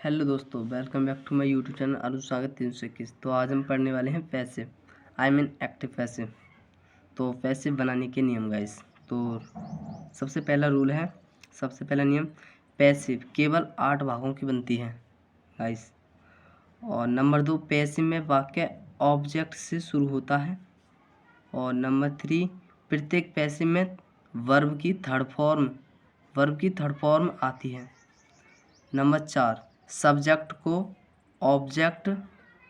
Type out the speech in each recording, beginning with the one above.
Hello दोस्तों, welcome back to my YouTube channel Arun स्वागत 321। तो आज हम पढ़ने वाले हैं passive, I mean active passive. तो पैसिव बनाने के नियम गाइस। तो सबसे पहला रूल है, सबसे पहला नियम, पैसिव केवल 8 भागों की बनती है गाइस। और नंबर 2, पैसिव में वाक्य ऑब्जेक्ट से शुरू होता है। और नंबर 3, प्रत्येक पैसिव में वर्ब की थर्ड फॉर्म आती है। नंबर 4, सब्जेक्ट को ऑब्जेक्ट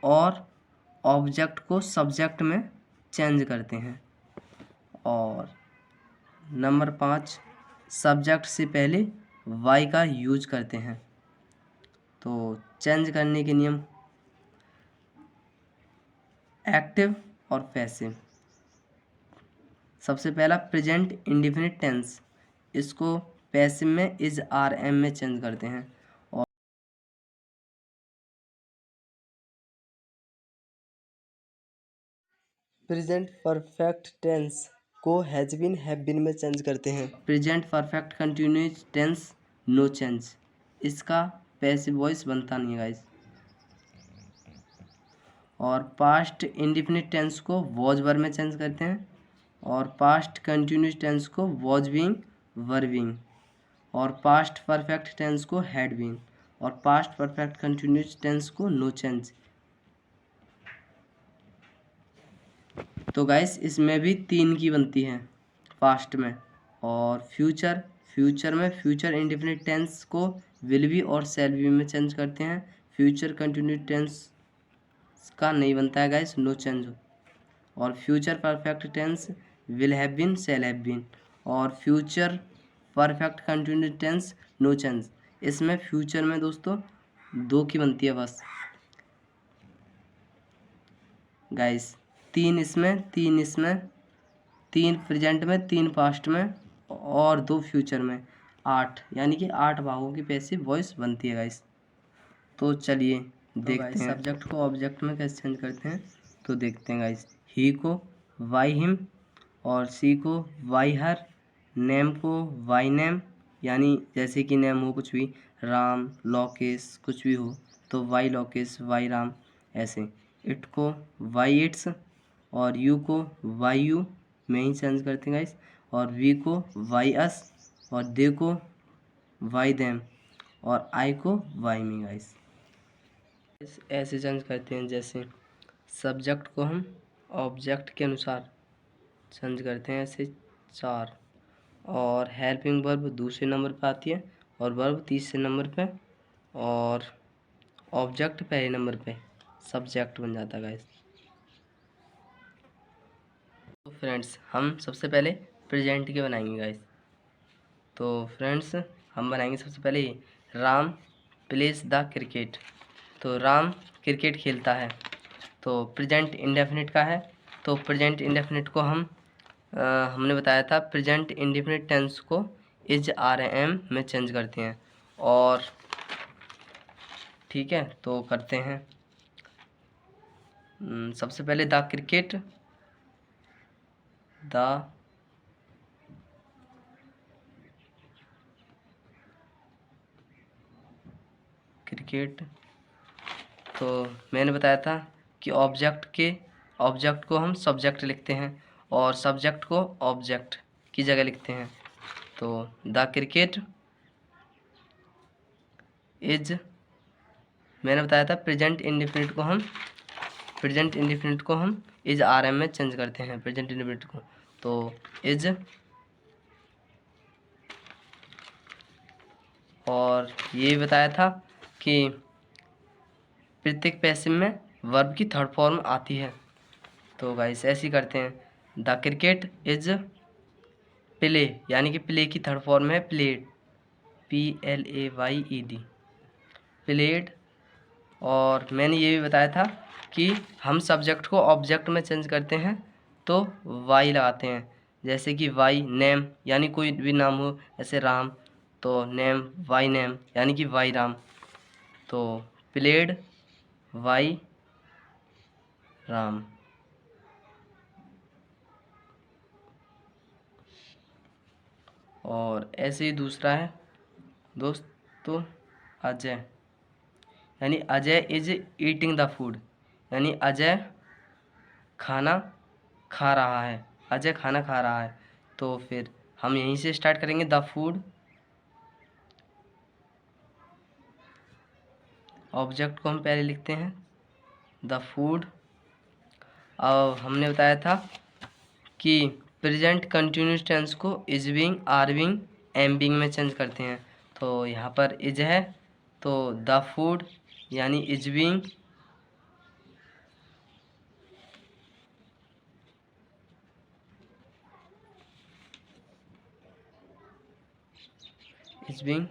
और ऑब्जेक्ट को सब्जेक्ट में चेंज करते हैं। और नंबर 5, सब्जेक्ट से पहले वाई का यूज करते हैं। तो चेंज करने के नियम, एक्टिव और पैसिव। सबसे पहला प्रेजेंट इंडेफिनिट टेंस, इसको पैसिव में इज आर एम में चेंज करते हैं। प्रेजेंट परफेक्ट टेंस को हैज बीन हैव बीन में चेंज करते हैं। Present perfect continuous tense no change, इसका पैसिव वॉइस बनता नहीं है गाइस। और पास्ट इंडेफिनिट टेंस को वॉज वर में चेंज करते हैं। और पास्ट कंटिन्यूस टेंस को वॉज बीइंग वर बीइंग। और पास्ट परफेक्ट टेंस को हैड बीन। और पास्ट परफेक्ट कंटिन्यूस टेंस को नो चेंज। तो गाइस इसमें भी 3 की बनती है पास्ट में। और फ्यूचर में फ्यूचर इंडेफिनिट टेंस को विल बी और शैल बी में चेंज करते हैं। फ्यूचर कंटिन्यूस टेंस का नहीं बनता है गाइस, नो चेंज। और future perfect tense will have been, shall have been. और future perfect continuous tense no change. इसमें फ्यूचर में दोस्तों 2 की बनती है बस गाइस। 3 इसमें, 3 प्रेजेंट में, 3 पास्ट में और 2 फ्यूचर में। 8, यानी कि 8 भागों की पैसिव वॉइस बनती है गाइस। तो चलिए देखते हैं सब्जेक्ट को ऑब्जेक्ट में कैसे चेंज करते हैं। तो देखते हैं गाइस, ही को वाई हिम, और सी को वाई हर, नेम को वाई नेम, यानी जैसे कि नेम हो कुछ भी, राम, लोकेश कुछ भी हो तो वाई लोकेश, वाई राम ऐसे। इट को वाई इट्स, और यू को वाई यू में ही चेंज करते हैं गाइस। और वी को वाई अस, और दे को वाई देम, और आई को वाई मी गाइस। ऐसे चेंज करते हैं जैसे सब्जेक्ट को हम ऑब्जेक्ट के अनुसार चेंज करते हैं, ऐसे 4। और हेल्पिंग वर्ब दूसरे नंबर पे आती है, और वर्ब तीसरे नंबर पे, और ऑब्जेक्ट पहले नंबर पे, सब्जेक्ट बन जाता है गाइस। तो फ्रेंड्स हम सबसे पहले प्रेजेंट के बनाएंगे गाइस। तो फ्रेंड्स हम बनाएंगे सबसे पहले राम प्लेस द क्रिकेट। तो राम क्रिकेट खेलता है, तो प्रेजेंट इंडेफिनिट का है। तो प्रेजेंट इंडेफिनिट को हमने बताया था प्रेजेंट इंडेफिनिट टेंस को इज आर एम में चेंज करते हैं। और ठीक है, तो करते हैं सबसे पहले द क्रिकेट, द क्रिकेट। तो मैंने बताया था कि ऑब्जेक्ट को हम सब्जेक्ट लिखते हैं, और सब्जेक्ट को ऑब्जेक्ट की जगह लिखते हैं। तो द क्रिकेट इज, मैंने बताया था प्रेजेंट इंडेफिनिट को हम इज आर एम में चेंज करते हैं प्रेजेंट इंडेफिनिट को। तो इज, और ये बताया था कि प्रत्येक पैसिव में वर्ब की थर्ड फॉर्म आती है। तो गाइस ऐसे ही करते हैं, द क्रिकेट इज प्ले, यानी कि प्ले की थर्ड फॉर्म है प्लेड, PLAYED, प्लेड। और मैंने ये भी बताया था कि हम सब्जेक्ट को ऑब्जेक्ट में चेंज करते हैं तो वाई लगाते हैं, जैसे कि वाई नेम, यानी कोई भी नाम हो, जैसे राम, तो नेम वाई नेम, यानी कि वाई राम। तो प्लेड वाई राम। और ऐसे ही दूसरा है दोस्तों अजय, यानी Ajay is eating the food, यानी अजय खाना खा रहा है, अजय खाना खा रहा है। तो फिर हम यहीं से स्टार्ट करेंगे, द फूड, ऑब्जेक्ट को हम पहले लिखते हैं द फूड। अब हमने बताया था कि प्रेजेंट कंटिन्यूस टेंस को is being, are being, am being में चेंज करते हैं। तो यहाँ पर इज है तो द फूड यानी is being, is being,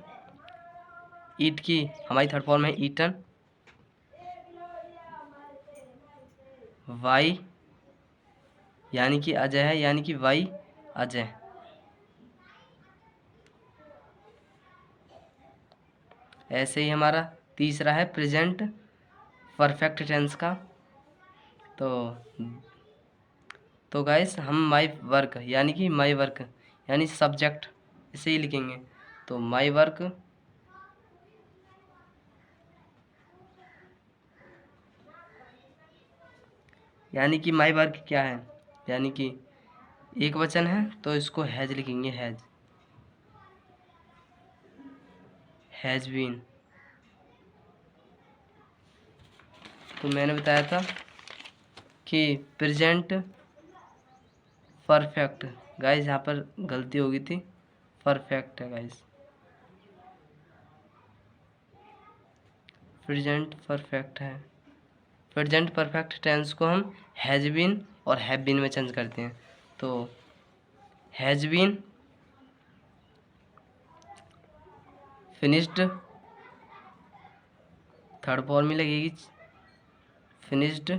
eat की हमारी थर्ड फॉर्म है ईटन, वाई यानी कि अजय है, यानी कि वाई अजय। ऐसे ही हमारा तीसरा है प्रेजेंट परफेक्ट टेंस का। तो गाइस हम माई वर्क यानी कि माई वर्क यानी सब्जेक्ट इसे ही लिखेंगे। तो माई वर्क यानी कि माई वर्क क्या है, यानी कि एक वचन है तो इसको हैज लिखेंगे, हैज बीन। तो मैंने बताया था कि प्रेजेंट परफेक्ट, गाइस यहाँ पर गलती हो गई थी, परफेक्ट है गाइस, प्रेजेंट परफेक्ट है। प्रेजेंट परफेक्ट टेंस को हम हैज बीन और हैव बीन में चेंज करते हैं। तो has been finished, third form में लगेगी फिनिश्ड।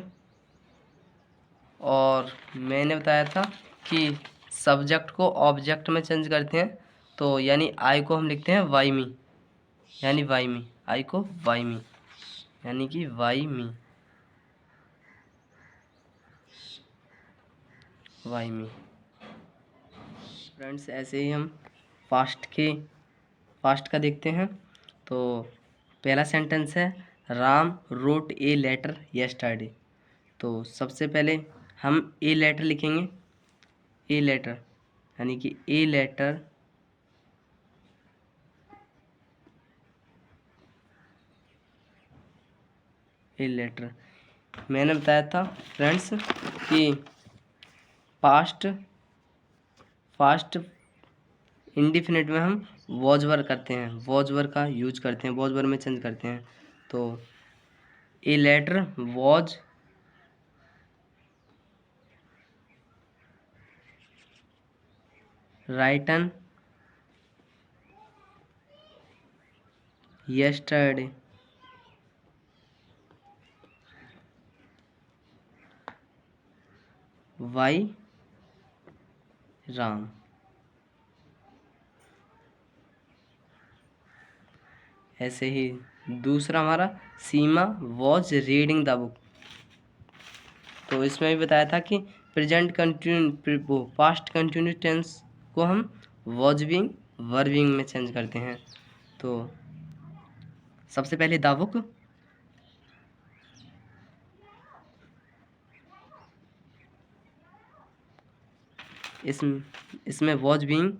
और मैंने बताया था कि सब्जेक्ट को ऑब्जेक्ट में चेंज करते हैं। तो यानी आई को हम लिखते हैं वाई मी, यानी वाई मी, आई को वाई मी यानी कि why me, why me. Friends ऐसे ही हम पास्ट का देखते हैं। तो पहला सेंटेंस है Ram wrote a letter yesterday. तो सबसे पहले हम ए लेटर लिखेंगे, ए लेटर यानी कि ए लेटर, ए लेटर। मैंने बताया था फ्रेंड्स कि पास्ट इंडिफिनिट में हम वॉज वर करते हैं, वॉज वर का यूज करते हैं, वॉज वर में चेंज करते हैं। तो a letter was written yesterday, by Ram. ऐसे ही दूसरा हमारा Seema was reading the book. तो इसमें भी बताया था कि present continue past continuous tense को हम वॉज बीइंग वर बीइंग में चेंज करते हैं। तो सबसे पहले द बुक, इसमें वॉज बीइंग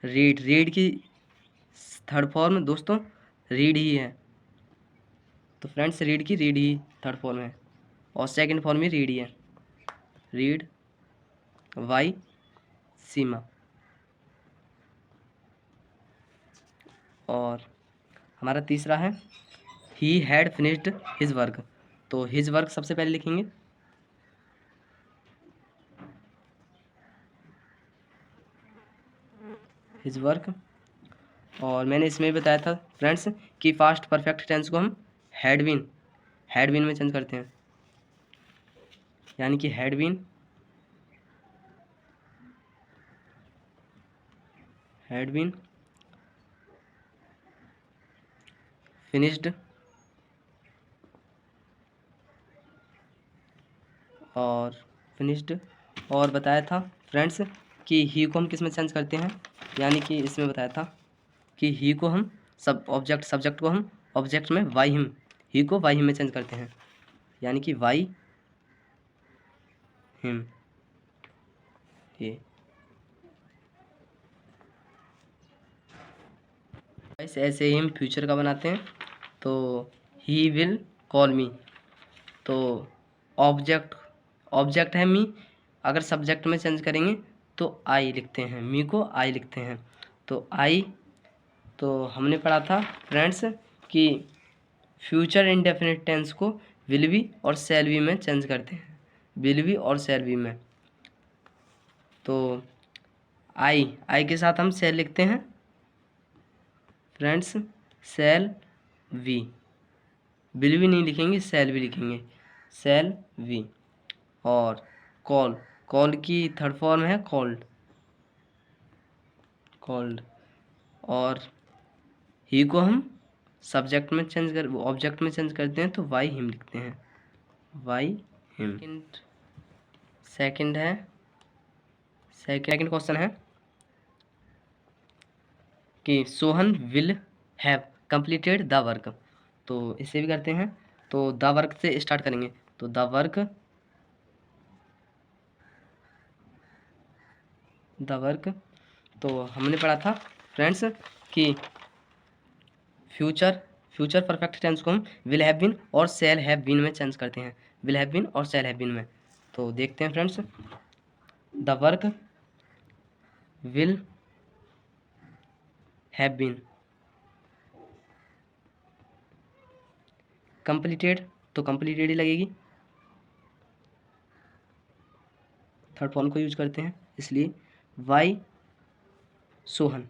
रीड की थर्ड फॉर्म दोस्तों रीड ही है। तो फ्रेंड्स रीड की रीड ही थर्ड फॉर्म है और सेकंड फॉर्म भी रीड ही है, रीड वाई सीमा। और हमारा तीसरा है he had finished his work. तो हिज वर्क सबसे पहले लिखेंगे, हिज वर्क। और मैंने इसमें बताया था फ्रेंड्स कि पास्ट परफेक्ट टेंस को हम हैड बीन में चेंज करते हैं, यानी कि हैड बीन फिनिश्ड और फिनिश्ड। और बताया था फ्रेंड्स कि ही को हम किस में चेंज करते हैं, यानी कि इसमें बताया था कि ही को हम सब्जेक्ट को हम ऑब्जेक्ट में वाई हिम, ही को वाई हिम में चेंज करते हैं, यानी कि वाई हिम। ये ऐसे ही हम फ्यूचर का बनाते हैं। तो ही विल कॉल मी, तो ऑब्जेक्ट है मी, अगर सब्जेक्ट में चेंज करेंगे तो आई लिखते हैं, मी को आई लिखते हैं। तो आई, तो हमने पढ़ा था फ्रेंड्स कि फ्यूचर इंडेफिनिट टेंस को विल बी और शैल बी में चेंज करते हैं, विल बी और शैल बी में। तो आई के साथ हम शैल लिखते हैं फ्रेंड्स, शैल वी, विल भी नहीं लिखेंगे, शैल भी लिखेंगे, शैल वी। और कॉल की थर्ड फॉर्म है कॉल्ड, और ही को हम सब्जेक्ट में ऑब्जेक्ट में चेंज करते हैं तो वाई हिम लिखते हैं, वाई हिम। सेकंड क्वेश्चन है कि Sohan will have completed the work, तो इसे भी करते हैं। तो द वर्क से स्टार्ट करेंगे, तो द वर्क, तो हमने पढ़ा था फ्रेंड्स कि फ्यूचर परफेक्ट टेंस को हम विल हैव बीन और शैल हैव बीन में चेंज करते हैं, विल हैव बीन और शैल हैव बीन में। तो देखते हैं friends, the work will have been completed, तो कंप्लीटेड ही लगेगी, थर्ड फॉर्म को यूज करते हैं इसलिए वाई सोहन।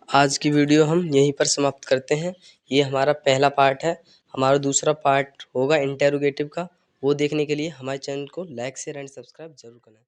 आज की वीडियो हम यहीं पर समाप्त करते हैं। ये हमारा पहला पार्ट है, हमारा दूसरा पार्ट होगा इंटेरोगेटिव का। वो देखने के लिए हमारे चैनल को लाइक शेयर एंड सब्सक्राइब जरूर करना।